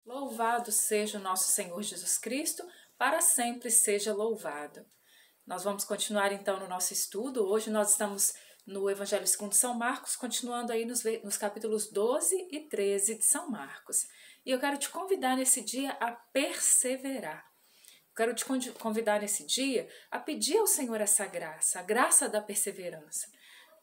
Louvado seja o nosso Senhor Jesus Cristo, para sempre seja louvado. Nós vamos continuar então no nosso estudo. Hoje nós estamos no Evangelho segundo São Marcos, continuando aí nos capítulos 12 e 13 de São Marcos. E eu quero te convidar nesse dia a perseverar. Quero te convidar nesse dia a pedir ao Senhor essa graça, a graça da perseverança,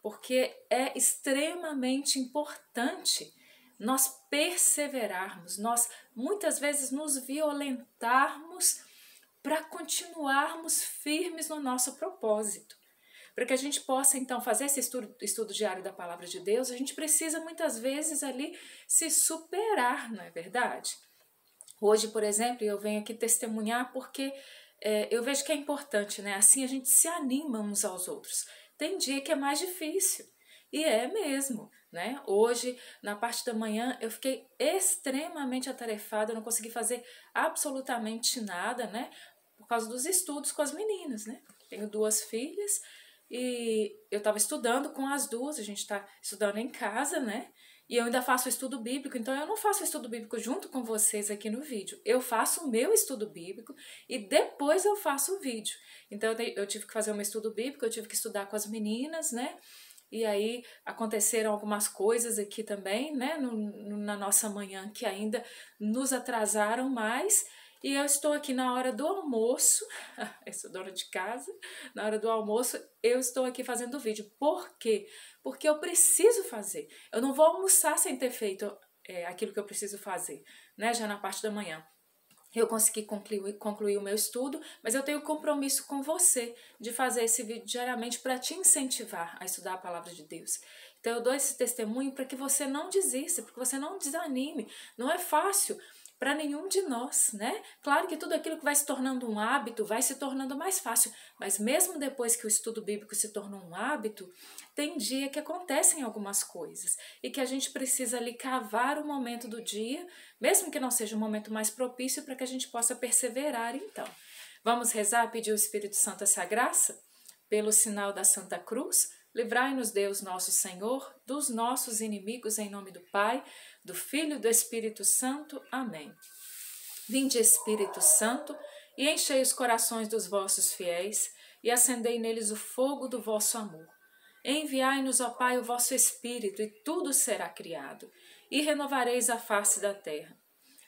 porque é extremamente importante nós perseverarmos, nós muitas vezes nos violentarmos para continuarmos firmes no nosso propósito. Para que a gente possa então fazer esse estudo diário da Palavra de Deus, a gente precisa muitas vezes ali se superar, não é verdade? Hoje, por exemplo, eu venho aqui testemunhar porque eu vejo que é importante, né? Assim a gente se anima uns aos outros. Tem dia que é mais difícil, e é mesmo, né? Hoje, na parte da manhã, eu fiquei extremamente atarefada, eu não consegui fazer absolutamente nada, né? Por causa dos estudos com as meninas, né? Tenho duas filhas e eu estava estudando com as duas, a gente está estudando em casa, né? E eu ainda faço estudo bíblico, então eu não faço estudo bíblico junto com vocês aqui no vídeo. Eu faço o meu estudo bíblico e depois eu faço o vídeo. Então eu tive que fazer o meu estudo bíblico, eu tive que estudar com as meninas, né? E aí aconteceram algumas coisas aqui também, né? Na nossa manhã que ainda nos atrasaram mais. E eu estou aqui na hora do almoço, eu sou dona de casa, na hora do almoço eu estou aqui fazendo o vídeo. Por quê? Porque eu preciso fazer. Eu não vou almoçar sem ter feito aquilo que eu preciso fazer, né? Já na parte da manhã. Eu consegui concluir o meu estudo, mas eu tenho compromisso com você de fazer esse vídeo diariamente para te incentivar a estudar a palavra de Deus. Então eu dou esse testemunho para que você não desista, para que você não desanime. Não é fácil para nenhum de nós, né? Claro que tudo aquilo que vai se tornando um hábito vai se tornando mais fácil, mas mesmo depois que o estudo bíblico se tornou um hábito, tem dia que acontecem algumas coisas e que a gente precisa ali cavar o momento do dia, mesmo que não seja o momento mais propício, para que a gente possa perseverar então. Vamos rezar, pedir ao Espírito Santo essa graça? Pelo sinal da Santa Cruz, livrai-nos Deus nosso Senhor dos nossos inimigos, em nome do Pai, do Filho e do Espírito Santo. Amém. Vinde, Espírito Santo, e enchei os corações dos vossos fiéis, e acendei neles o fogo do vosso amor. Enviai-nos, ó Pai, o vosso Espírito, e tudo será criado, e renovareis a face da terra.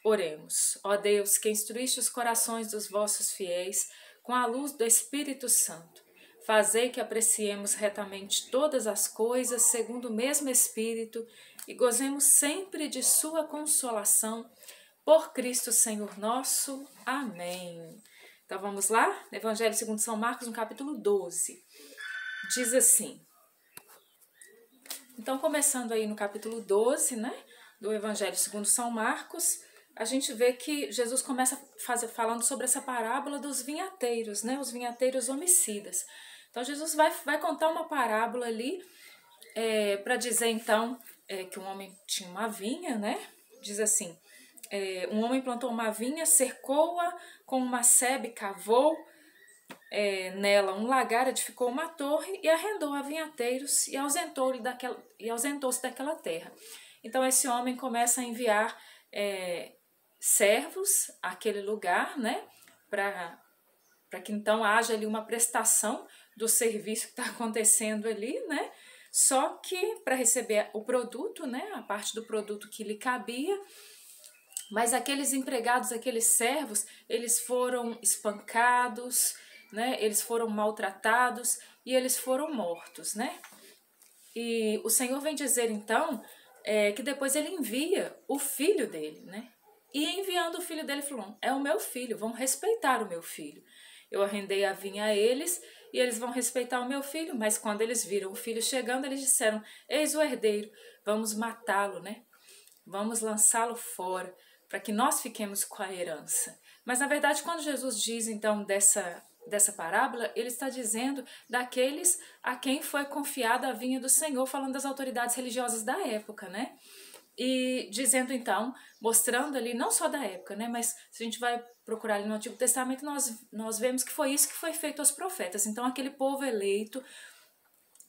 Oremos, ó Deus, que instruíste os corações dos vossos fiéis com a luz do Espírito Santo. Fazei que apreciemos retamente todas as coisas segundo o mesmo Espírito e gozemos sempre de sua consolação. Por Cristo Senhor nosso. Amém. Então vamos lá? Evangelho segundo São Marcos, no capítulo 12. Diz assim. Então, começando aí no capítulo 12, né, do Evangelho segundo São Marcos, a gente vê que Jesus começa falando sobre essa parábola dos vinhateiros, né, os vinhateiros homicidas. Então, Jesus vai contar uma parábola ali para dizer, então, que um homem tinha uma vinha, né, diz assim, um homem plantou uma vinha, cercou-a com uma sebe, cavou nela um lagar, edificou uma torre e arrendou a vinhateiros e ausentou-se daquela terra. Então esse homem começa a enviar servos àquele lugar, né, para que então haja ali uma prestação do serviço que está acontecendo ali, né, só que para receber o produto, né, a parte do produto que lhe cabia, mas aqueles empregados, aqueles servos, eles foram espancados, né? Eles foram maltratados e eles foram mortos, né? E o Senhor vem dizer então que depois ele envia o filho dele, né? E enviando o filho dele, falou: é o meu filho, vão respeitar o meu filho. Eu arrendei a vinha a eles e eles vão respeitar o meu filho. Mas quando eles viram o filho chegando, eles disseram: eis o herdeiro, vamos matá-lo, né? Vamos lançá-lo fora, para que nós fiquemos com a herança. Mas na verdade, quando Jesus diz então dessa parábola, ele está dizendo daqueles a quem foi confiada a vinha do Senhor, falando das autoridades religiosas da época, né? E dizendo então, mostrando ali, não só da época, né? Mas se a gente vai procurar ali no Antigo Testamento, nós vemos que foi isso que foi feito aos profetas. Então aquele povo eleito,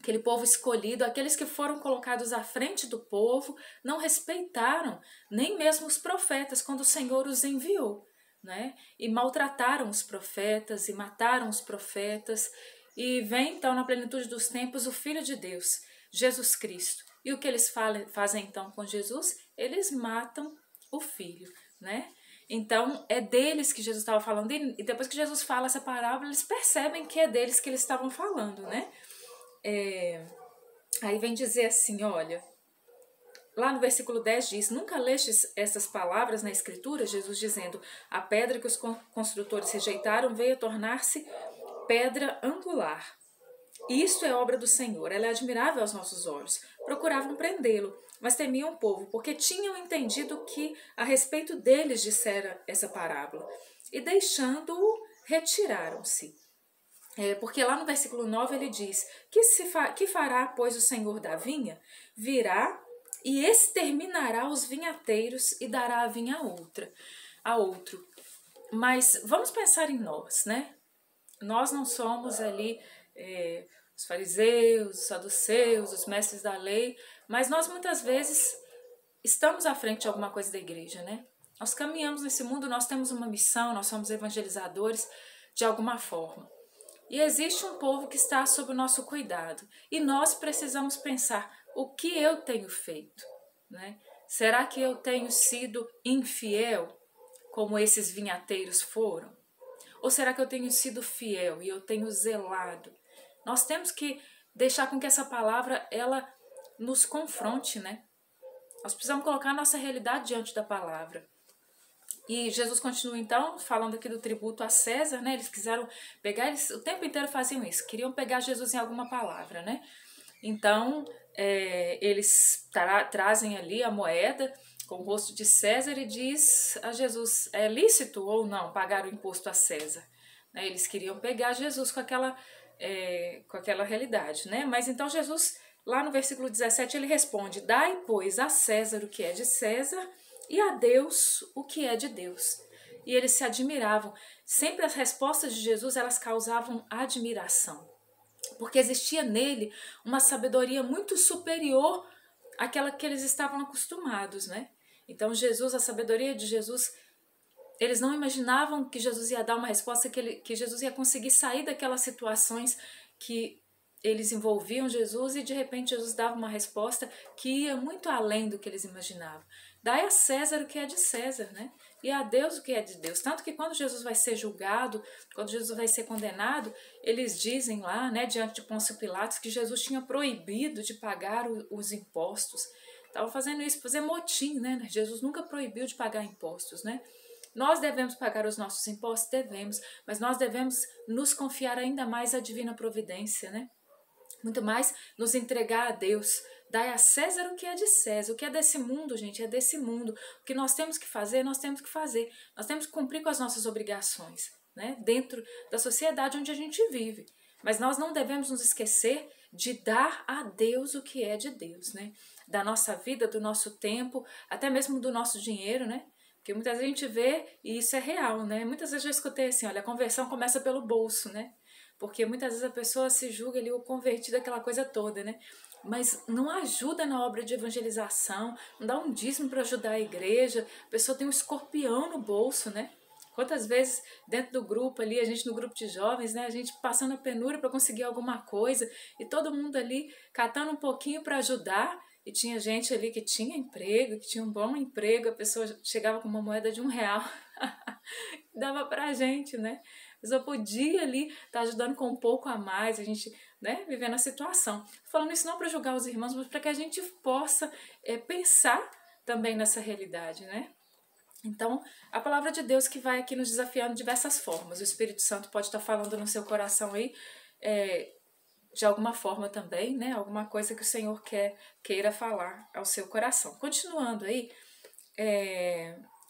aquele povo escolhido, aqueles que foram colocados à frente do povo, não respeitaram nem mesmo os profetas quando o Senhor os enviou, né? E maltrataram os profetas e mataram os profetas. E vem então na plenitude dos tempos o Filho de Deus, Jesus Cristo. E o que eles fazem então com Jesus? Eles matam o Filho, né? Então é deles que Jesus estava falando. E depois que Jesus fala essa parábola, eles percebem que é deles que eles estavam falando, né? Aí vem dizer assim, olha, lá no versículo 10 diz, nunca lestes essas palavras na escritura? Jesus dizendo, a pedra que os construtores rejeitaram veio a tornar-se pedra angular. Isto é obra do Senhor, ela é admirável aos nossos olhos. Procuravam prendê-lo, mas temiam o povo, porque tinham entendido que a respeito deles dissera essa parábola. E deixando-o, retiraram-se. Porque lá no versículo 9 ele diz, que fará, pois, o Senhor da vinha? Virá e exterminará os vinhateiros e dará a vinha a outro. Mas vamos pensar em nós, né? Nós não somos ali os fariseus, os saduceus, os mestres da lei, mas nós muitas vezes estamos à frente de alguma coisa da igreja, né? Nós caminhamos nesse mundo, nós temos uma missão, nós somos evangelizadores de alguma forma. E existe um povo que está sob o nosso cuidado. E nós precisamos pensar, o que eu tenho feito? Né? Será que eu tenho sido infiel, como esses vinhateiros foram? Ou será que eu tenho sido fiel e eu tenho zelado? Nós temos que deixar com que essa palavra, ela nos confronte, né? Nós precisamos colocar a nossa realidade diante da palavra. E Jesus continua então falando aqui do tributo a César, né? Eles quiseram pegar, eles o tempo inteiro faziam isso, queriam pegar Jesus em alguma palavra, né? Então eles trazem ali a moeda com o rosto de César e diz a Jesus, é lícito ou não pagar o imposto a César? Né? Eles queriam pegar Jesus com aquela realidade, né? Mas então Jesus, lá no versículo 17, ele responde, dai, pois, a César o que é de César, e a Deus o que é de Deus. E eles se admiravam. Sempre as respostas de Jesus, elas causavam admiração. Porque existia nele uma sabedoria muito superior àquela que eles estavam acostumados, né? Então Jesus, a sabedoria de Jesus, eles não imaginavam que Jesus ia dar uma resposta, que Jesus ia conseguir sair daquelas situações que eles envolviam Jesus e de repente Jesus dava uma resposta que ia muito além do que eles imaginavam. Dai a César o que é de César, né? E a Deus o que é de Deus. Tanto que quando Jesus vai ser julgado, quando Jesus vai ser condenado, eles dizem lá, né, diante de Pôncio Pilatos, que Jesus tinha proibido de pagar os impostos. Estava fazendo isso, fazer motim, né? Jesus nunca proibiu de pagar impostos, né? Nós devemos pagar os nossos impostos? Devemos, mas nós devemos nos confiar ainda mais à divina providência, né? Muito mais nos entregar a Deus. Dai a César o que é de César. O que é desse mundo, gente, é desse mundo. O que nós temos que fazer, nós temos que fazer. Nós temos que cumprir com as nossas obrigações, né? Dentro da sociedade onde a gente vive. Mas nós não devemos nos esquecer de dar a Deus o que é de Deus, né? Da nossa vida, do nosso tempo, até mesmo do nosso dinheiro, né? Porque muitas vezes a gente vê, e isso é real, né? Muitas vezes eu já escutei assim, olha, a conversão começa pelo bolso, né? Porque muitas vezes a pessoa se julga ali o convertido, aquela coisa toda, né? Mas não ajuda na obra de evangelização, não dá um dízimo para ajudar a igreja, a pessoa tem um escorpião no bolso, né? Quantas vezes dentro do grupo ali, a gente no grupo de jovens, né? A gente passando a penúria para conseguir alguma coisa e todo mundo ali catando um pouquinho para ajudar. E tinha gente ali que tinha emprego, que tinha um bom emprego, a pessoa chegava com uma moeda de R$1, dava pra gente, né? A pessoa podia ali estar ajudando com um pouco a mais, a gente, né, vivendo a situação. Falando isso não para julgar os irmãos, mas para que a gente possa pensar também nessa realidade, né? Então, a palavra de Deus que vai aqui nos desafiando de diversas formas. O Espírito Santo pode estar falando no seu coração aí, de alguma forma também, né? Alguma coisa que o Senhor queira falar ao seu coração. Continuando aí,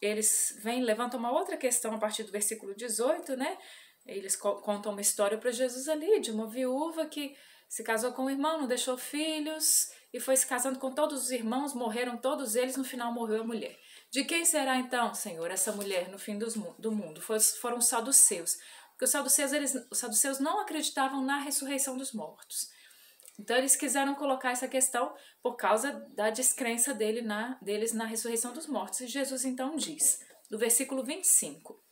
eles levantam uma outra questão a partir do versículo 18, né? Eles contam uma história para Jesus ali, de uma viúva que se casou com um irmão, não deixou filhos, e foi se casando com todos os irmãos, morreram todos eles, no final morreu a mulher. De quem será então, Senhor, essa mulher no fim do mundo? Foram os saduceus. Porque os saduceus não acreditavam na ressurreição dos mortos. Então eles quiseram colocar essa questão por causa da descrença deles na ressurreição dos mortos. E Jesus então diz, no versículo 25,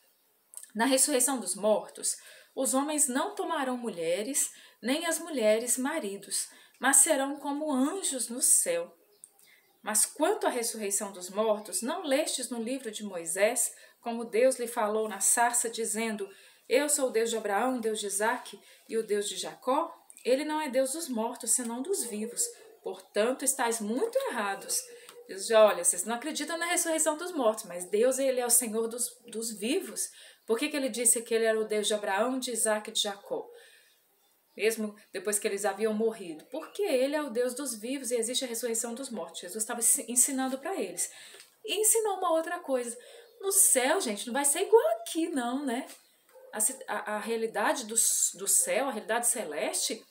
na ressurreição dos mortos, os homens não tomarão mulheres, nem as mulheres maridos, mas serão como anjos no céu. Mas quanto à ressurreição dos mortos, não lestes no livro de Moisés, como Deus lhe falou na sarça, dizendo, eu sou o Deus de Abraão, Deus de Isaque e o Deus de Jacó? Ele não é Deus dos mortos, senão dos vivos. Portanto, estáis muito errados. Deus diz, olha, vocês não acreditam na ressurreição dos mortos, mas Deus, ele é o Senhor dos vivos. Por que ele disse que ele era o Deus de Abraão, de Isaque e de Jacó? Mesmo depois que eles haviam morrido. Porque ele é o Deus dos vivos e existe a ressurreição dos mortos. Jesus estava ensinando para eles. E ensinou uma outra coisa. No céu, gente, não vai ser igual aqui, não, né? A realidade do céu, a realidade celeste,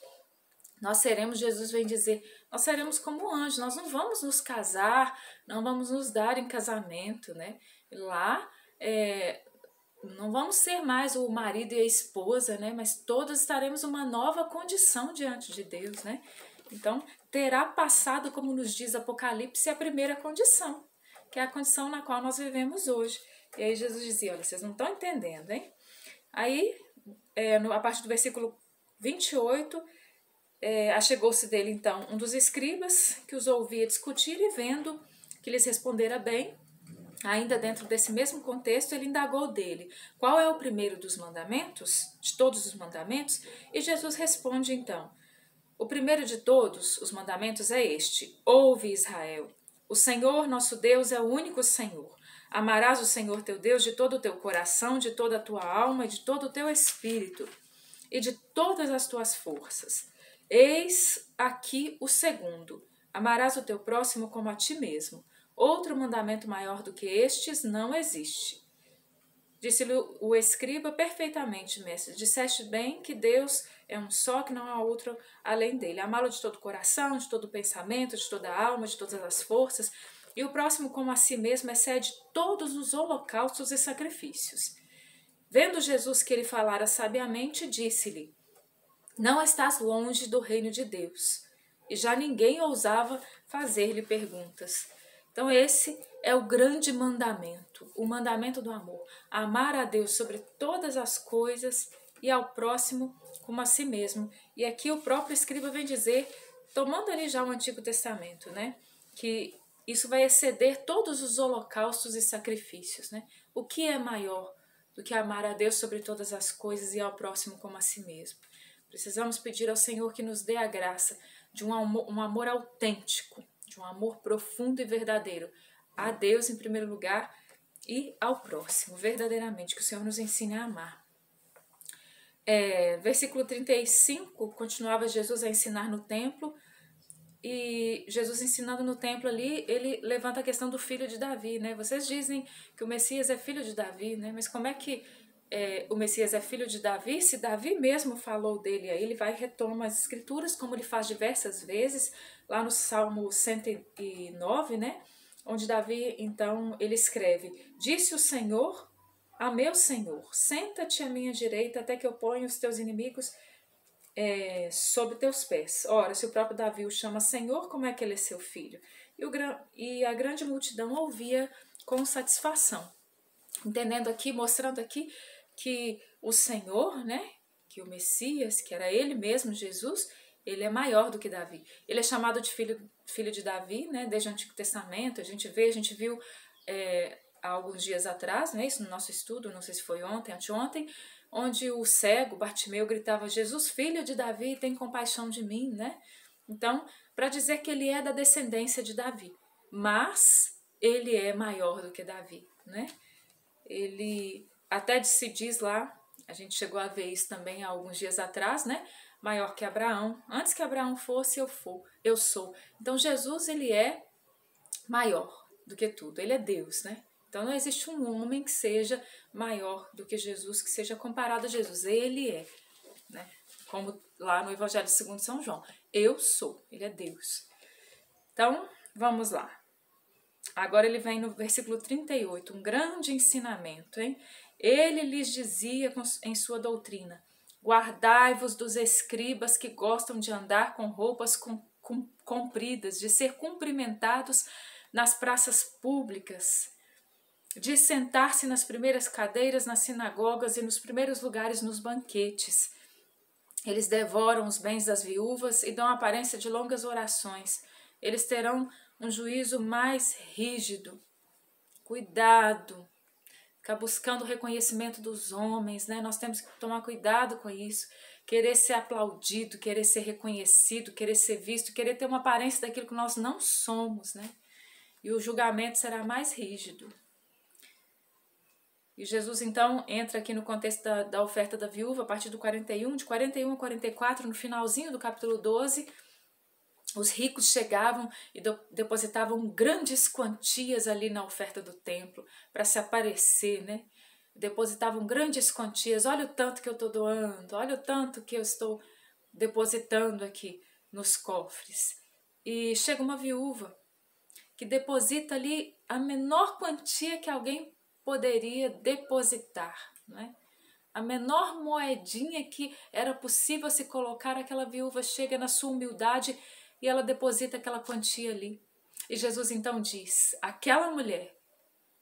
nós seremos, Jesus vem dizer, nós seremos como anjos, nós não vamos nos casar, não vamos nos dar em casamento, né? Lá, não vamos ser mais o marido e a esposa, né? Mas todos estaremos uma nova condição diante de Deus, né? Então, terá passado, como nos diz Apocalipse, a primeira condição, que é a condição na qual nós vivemos hoje. E aí Jesus dizia, olha, vocês não estão entendendo, hein? Aí, a partir do versículo 28, achegou-se dele, então, um dos escribas que os ouvia discutir e vendo que lhes respondera bem, ainda dentro desse mesmo contexto, ele indagou dele, qual é o primeiro dos mandamentos, de todos os mandamentos? E Jesus responde, então, o primeiro de todos os mandamentos é este, ouve Israel, o Senhor nosso Deus é o único Senhor. Amarás o Senhor teu Deus de todo o teu coração, de toda a tua alma e de todo o teu espírito e de todas as tuas forças. Eis aqui o segundo, amarás o teu próximo como a ti mesmo. Outro mandamento maior do que estes não existe. Disse-lhe o escriba, perfeitamente, mestre, disseste bem que Deus é um só, que não há outro além dele. Amá-lo de todo o coração, de todo o pensamento, de toda a alma, de todas as forças. E o próximo como a si mesmo excede todos os holocaustos e sacrifícios. Vendo Jesus que ele falara sabiamente, disse-lhe, não estás longe do reino de Deus. E já ninguém ousava fazer-lhe perguntas. Então esse é o grande mandamento, o mandamento do amor. Amar a Deus sobre todas as coisas e ao próximo como a si mesmo. E aqui o próprio escriba vem dizer, tomando ali já o Antigo Testamento, né, que isso vai exceder todos os holocaustos e sacrifícios, né? O que é maior do que amar a Deus sobre todas as coisas e ao próximo como a si mesmo? Precisamos pedir ao Senhor que nos dê a graça de um amor autêntico, de um amor profundo e verdadeiro a Deus em primeiro lugar e ao próximo, verdadeiramente, que o Senhor nos ensine a amar. Versículo 35, continuava Jesus a ensinar no templo, e Jesus ensinando no templo ali, ele levanta a questão do filho de Davi, né? Vocês dizem que o Messias é filho de Davi, né? Mas como é que o Messias é filho de Davi? Se Davi mesmo falou dele, aí ele vai e retoma as escrituras, como ele faz diversas vezes, lá no Salmo 109, né? Onde Davi, então, ele escreve, disse o Senhor a meu Senhor, senta-te à minha direita até que eu ponha os teus inimigos sob teus pés. Ora, se o próprio Davi o chama Senhor, como é que ele é seu filho? E a grande multidão ouvia com satisfação. Entendendo aqui, mostrando aqui que o Senhor, né, que o Messias, que era ele mesmo, Jesus, ele é maior do que Davi. Ele é chamado de filho de Davi, né, desde o Antigo Testamento. A gente viu há alguns dias atrás, né, isso no nosso estudo, não sei se foi ontem, anteontem, onde o cego Bartimeu gritava, Jesus, filho de Davi, tem compaixão de mim, né? Então, para dizer que ele é da descendência de Davi, mas ele é maior do que Davi, né? Ele até se diz lá, a gente chegou a ver isso também há alguns dias atrás, né? Maior que Abraão. Antes que Abraão fosse, eu sou. Então, Jesus, ele é maior do que tudo. Ele é Deus, né? Então não existe um homem que seja maior do que Jesus, que seja comparado a Jesus. Ele é, né? Como lá no Evangelho segundo São João. Eu sou, ele é Deus. Então, vamos lá. Agora ele vem no versículo 38, um grande ensinamento, hein? Ele lhes dizia em sua doutrina, Guardai-vos dos escribas que gostam de andar com roupas compridas, de ser cumprimentados nas praças públicas, de sentar-se nas primeiras cadeiras nas sinagogas e nos primeiros lugares nos banquetes. Eles devoram os bens das viúvas e dão aparência de longas orações. Eles terão um juízo mais rígido. Cuidado, ficar buscando o reconhecimento dos homens, né? Nós temos que tomar cuidado com isso. Querer ser aplaudido, querer ser reconhecido, querer ser visto, querer ter uma aparência daquilo que nós não somos, né? E o julgamento será mais rígido. E Jesus, então, entra aqui no contexto da oferta da viúva, a partir do 41, de 41 a 44, no finalzinho do capítulo 12, os ricos chegavam e depositavam grandes quantias ali na oferta do templo, para se aparecer, né? Depositavam grandes quantias, olha o tanto que eu estou doando, olha o tanto que eu estou depositando aqui nos cofres. E chega uma viúva que deposita ali a menor quantia que alguém poderia depositar, né? A menor moedinha que era possível se colocar, aquela viúva chega na sua humildade e ela deposita aquela quantia ali. E Jesus então diz, aquela mulher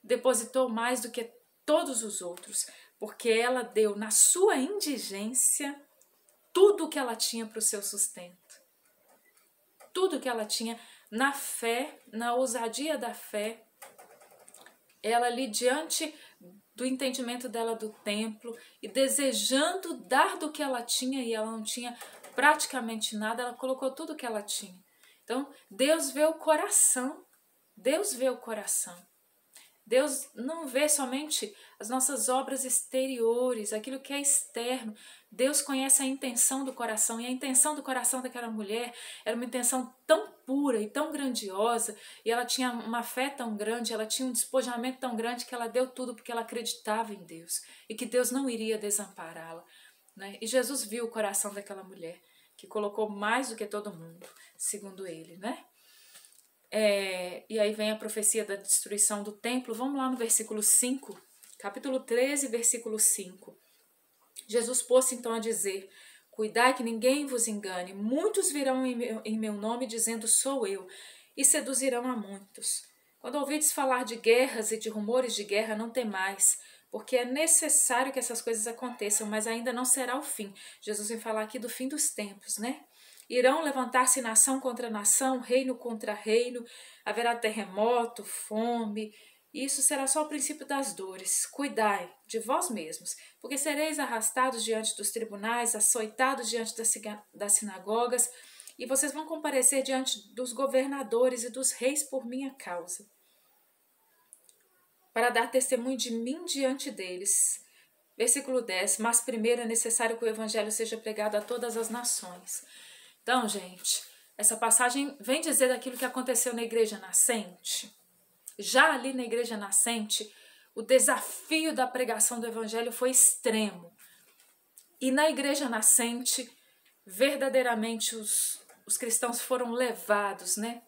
depositou mais do que todos os outros, porque ela deu na sua indigência tudo o que ela tinha para o seu sustento. Tudo que ela tinha na fé, na ousadia da fé, ela ali diante do entendimento dela do templo e desejando dar do que ela tinha, e ela não tinha praticamente nada, ela colocou tudo que ela tinha. Então, Deus vê o coração, Deus vê o coração. Deus não vê somente as nossas obras exteriores, aquilo que é externo. Deus conhece a intenção do coração, e a intenção do coração daquela mulher era uma intenção tão pura e tão grandiosa, e ela tinha uma fé tão grande, ela tinha um despojamento tão grande, que ela deu tudo porque ela acreditava em Deus e que Deus não iria desampará-la, né? E Jesus viu o coração daquela mulher, que colocou mais do que todo mundo, segundo ele, né? E aí vem a profecia da destruição do templo. Vamos lá no versículo 5, capítulo 13, versículo 5. Jesus pôs-se então a dizer, cuidai que ninguém vos engane, muitos virão em meu nome dizendo sou eu, e seduzirão a muitos. Quando ouvides falar de guerras e de rumores de guerra, não temais, porque é necessário que essas coisas aconteçam, mas ainda não será o fim. Jesus vem falar aqui do fim dos tempos, né? Irão levantar-se nação contra nação, reino contra reino, haverá terremoto, fome. Isso será só o princípio das dores. Cuidai de vós mesmos, porque sereis arrastados diante dos tribunais, açoitados diante das sinagogas, e vocês vão comparecer diante dos governadores e dos reis por minha causa, para dar testemunho de mim diante deles. Versículo 10, mas primeiro é necessário que o evangelho seja pregado a todas as nações. Então, gente, essa passagem vem dizer daquilo que aconteceu na igreja nascente. Já ali na igreja nascente, o desafio da pregação do evangelho foi extremo. E na igreja nascente, verdadeiramente os cristãos foram levados, né,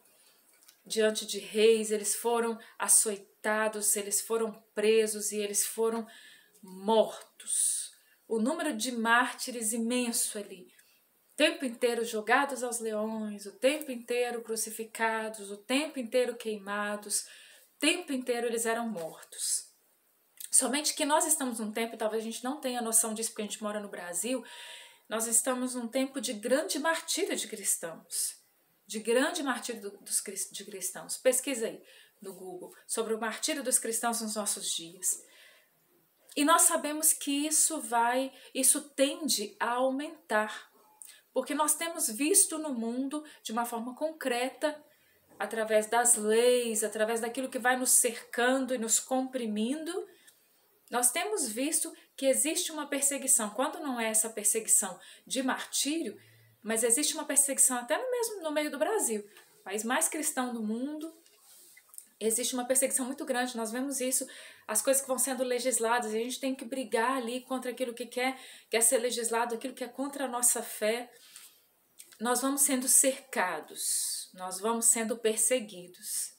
diante de reis, eles foram açoitados, eles foram presos e eles foram mortos. O número de mártires imenso ali. O tempo inteiro jogados aos leões, o tempo inteiro crucificados, o tempo inteiro queimados, o tempo inteiro eles eram mortos. Somente que nós estamos num tempo, e talvez a gente não tenha noção disso porque a gente mora no Brasil, nós estamos num tempo de grande martírio de cristãos, de grande martírio de cristãos. Pesquisa aí no Google sobre o martírio dos cristãos nos nossos dias. E nós sabemos que isso tende a aumentar. Porque nós temos visto no mundo, de uma forma concreta, através das leis, através daquilo que vai nos cercando e nos comprimindo, nós temos visto que existe uma perseguição. Quando não é essa perseguição de martírio, mas existe uma perseguição até mesmo no meio do Brasil, o país mais cristão do mundo, existe uma perseguição muito grande. Nós vemos isso, as coisas que vão sendo legisladas, e a gente tem que brigar ali contra aquilo que quer ser legislado, aquilo que é contra a nossa fé. Nós vamos sendo cercados, nós vamos sendo perseguidos.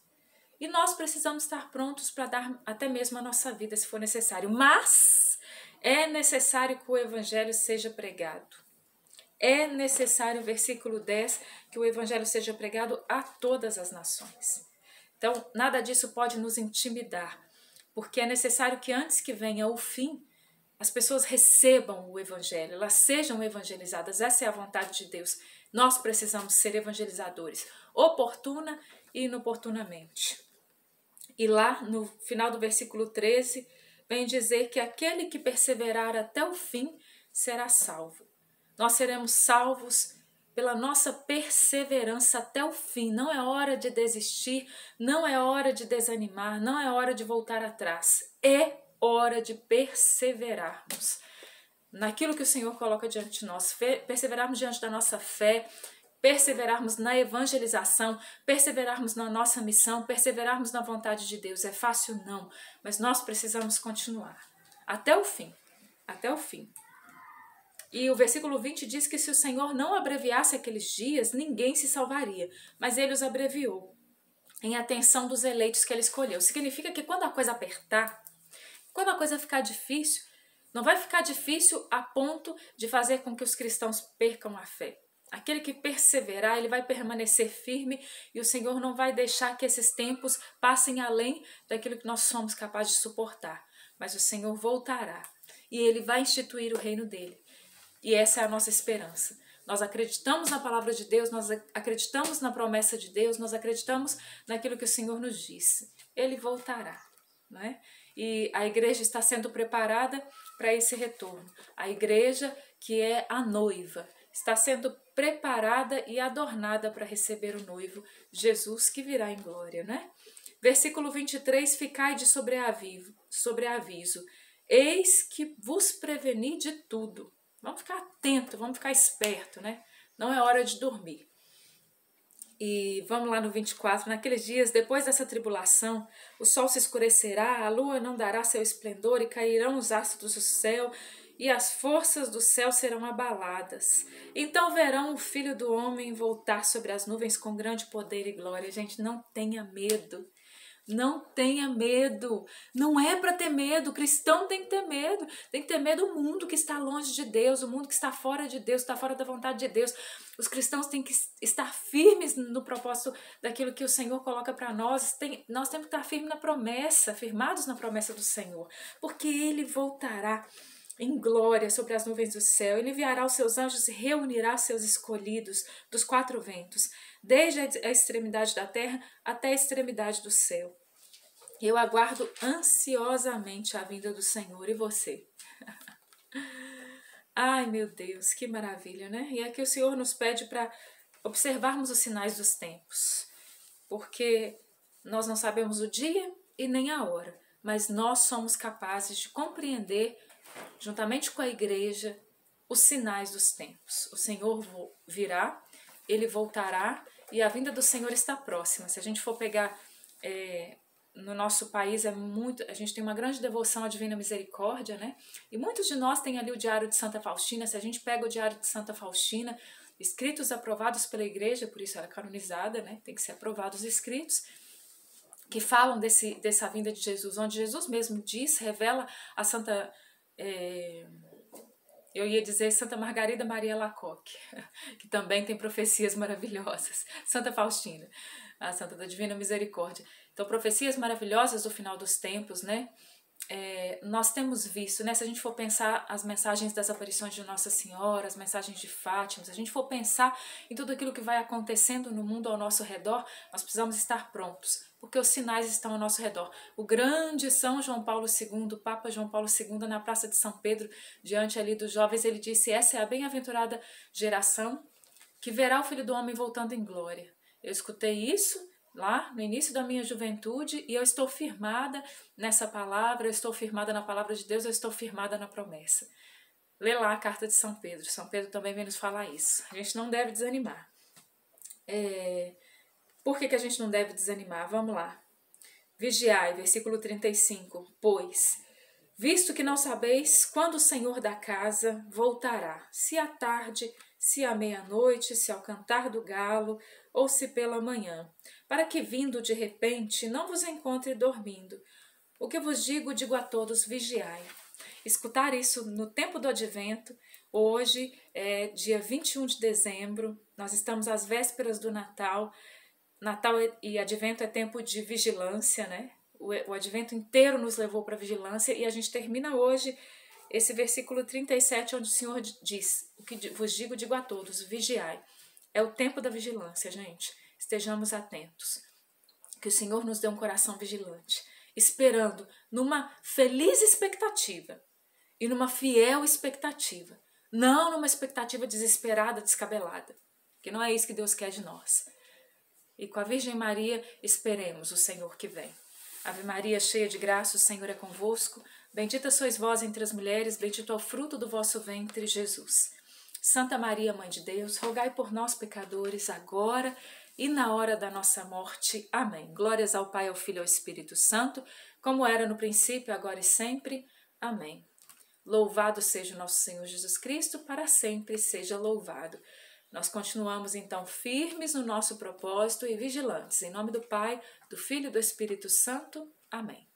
E nós precisamos estar prontos para dar até mesmo a nossa vida, se for necessário. Mas É necessário que o evangelho seja pregado. É necessário, versículo 10, que o evangelho seja pregado a todas as nações. Então, nada disso pode nos intimidar, porque é necessário que antes que venha o fim, as pessoas recebam o evangelho, elas sejam evangelizadas. Essa é a vontade de Deus. Nós precisamos ser evangelizadores, oportuna e inoportunamente. E lá no final do versículo 13, vem dizer que aquele que perseverar até o fim será salvo. Nós seremos salvos pela nossa perseverança até o fim. Não é hora de desistir, não é hora de desanimar, não é hora de voltar atrás. É hora de perseverarmos naquilo que o Senhor coloca diante de nós, perseverarmos diante da nossa fé, perseverarmos na evangelização, perseverarmos na nossa missão, perseverarmos na vontade de Deus. É fácil? Não, mas nós precisamos continuar até o fim, até o fim. E o versículo 20 diz que se o Senhor não abreviasse aqueles dias, ninguém se salvaria, mas ele os abreviou em atenção dos eleitos que ele escolheu. Significa que quando a coisa apertar, quando a coisa ficar difícil, não vai ficar difícil a ponto de fazer com que os cristãos percam a fé. Aquele que perseverar, ele vai permanecer firme e o Senhor não vai deixar que esses tempos passem além daquilo que nós somos capazes de suportar. Mas o Senhor voltará e ele vai instituir o reino dele. E essa é a nossa esperança. Nós acreditamos na palavra de Deus, nós acreditamos na promessa de Deus, nós acreditamos naquilo que o Senhor nos disse. Ele voltará, não é? E a igreja está sendo preparada para esse retorno. A igreja, que é a noiva, está sendo preparada e adornada para receber o noivo, Jesus, que virá em glória, né? Versículo 23, ficai de sobreaviso. Eis que vos preveni de tudo. Vamos ficar atento, vamos ficar esperto, né? Não é hora de dormir. E vamos lá no 24, naqueles dias, depois dessa tribulação, o sol se escurecerá, a lua não dará seu esplendor e cairão os astros do céu e as forças do céu serão abaladas. Então verão o Filho do Homem voltar sobre as nuvens com grande poder e glória. Gente, não tenha medo. Não tenha medo, não é para ter medo, o cristão tem que ter medo do mundo que está longe de Deus, o mundo que está fora de Deus, está fora da vontade de Deus. Os cristãos têm que estar firmes no propósito daquilo que o Senhor coloca para nós, nós temos que estar firmes na promessa, firmados na promessa do Senhor, porque Ele voltará em glória sobre as nuvens do céu, Ele enviará os seus anjos e reunirá seus escolhidos dos quatro ventos, desde a extremidade da terra até a extremidade do céu. Eu aguardo ansiosamente a vinda do Senhor. E você? Ai, meu Deus, que maravilha, né? E aqui o Senhor nos pede para observarmos os sinais dos tempos, porque nós não sabemos o dia e nem a hora, mas nós somos capazes de compreender, juntamente com a igreja, os sinais dos tempos. O Senhor virá, Ele voltará e a vinda do Senhor está próxima. Se a gente for pegar... no nosso país a gente tem uma grande devoção à Divina Misericórdia, né? E muitos de nós têm ali o Diário de Santa Faustina. Se a gente pega o Diário de Santa Faustina, escritos aprovados pela igreja, por isso ela é canonizada, né? Tem que ser aprovados os escritos, que falam dessa vinda de Jesus, onde Jesus mesmo diz, revela a Santa... eu ia dizer Santa Margarida Maria Alacoque, que também tem profecias maravilhosas. Santa Faustina, a Santa da Divina Misericórdia. Então, profecias maravilhosas do final dos tempos, né? Nós temos visto, né? Se a gente for pensar as mensagens das aparições de Nossa Senhora, as mensagens de Fátima, se a gente for pensar em tudo aquilo que vai acontecendo no mundo ao nosso redor, nós precisamos estar prontos, porque os sinais estão ao nosso redor. O grande São João Paulo II, o Papa João Paulo II, na Praça de São Pedro, diante ali dos jovens, ele disse: essa é a bem-aventurada geração que verá o Filho do Homem voltando em glória. Eu escutei isso lá no início da minha juventude e eu estou firmada nessa palavra, eu estou firmada na palavra de Deus, eu estou firmada na promessa. Lê lá a carta de São Pedro. São Pedro também vem nos falar isso. A gente não deve desanimar. Por que a gente não deve desanimar? Vamos lá. Vigiai, versículo 35. Pois, visto que não sabeis quando o Senhor da casa voltará, se à tarde, se à meia-noite, se ao cantar do galo, ou se pela manhã, para que vindo de repente não vos encontre dormindo. O que vos digo, digo a todos, vigiai. escutar isso no tempo do advento. Hoje é dia 21 de dezembro, nós estamos às vésperas do Natal. Natal e advento é tempo de vigilância, né? O advento inteiro nos levou para a vigilância e a gente termina hoje esse versículo 37, onde o Senhor diz: o que vos digo a todos, vigiai. É o tempo da vigilância, gente. Estejamos atentos. Que o Senhor nos dê um coração vigilante, esperando numa feliz expectativa e numa fiel expectativa. Não numa expectativa desesperada, descabelada, que não é isso que Deus quer de nós. E com a Virgem Maria esperemos o Senhor que vem. Ave Maria, cheia de graça, o Senhor é convosco. Bendita sois vós entre as mulheres, bendito é o fruto do vosso ventre, Jesus. Santa Maria, Mãe de Deus, rogai por nós, pecadores, agora e na hora da nossa morte. Amém. Glórias ao Pai, ao Filho e ao Espírito Santo, como era no princípio, agora e sempre. Amém. Louvado seja o nosso Senhor Jesus Cristo, para sempre seja louvado. Nós continuamos então firmes no nosso propósito e vigilantes. Em nome do Pai, do Filho e do Espírito Santo. Amém.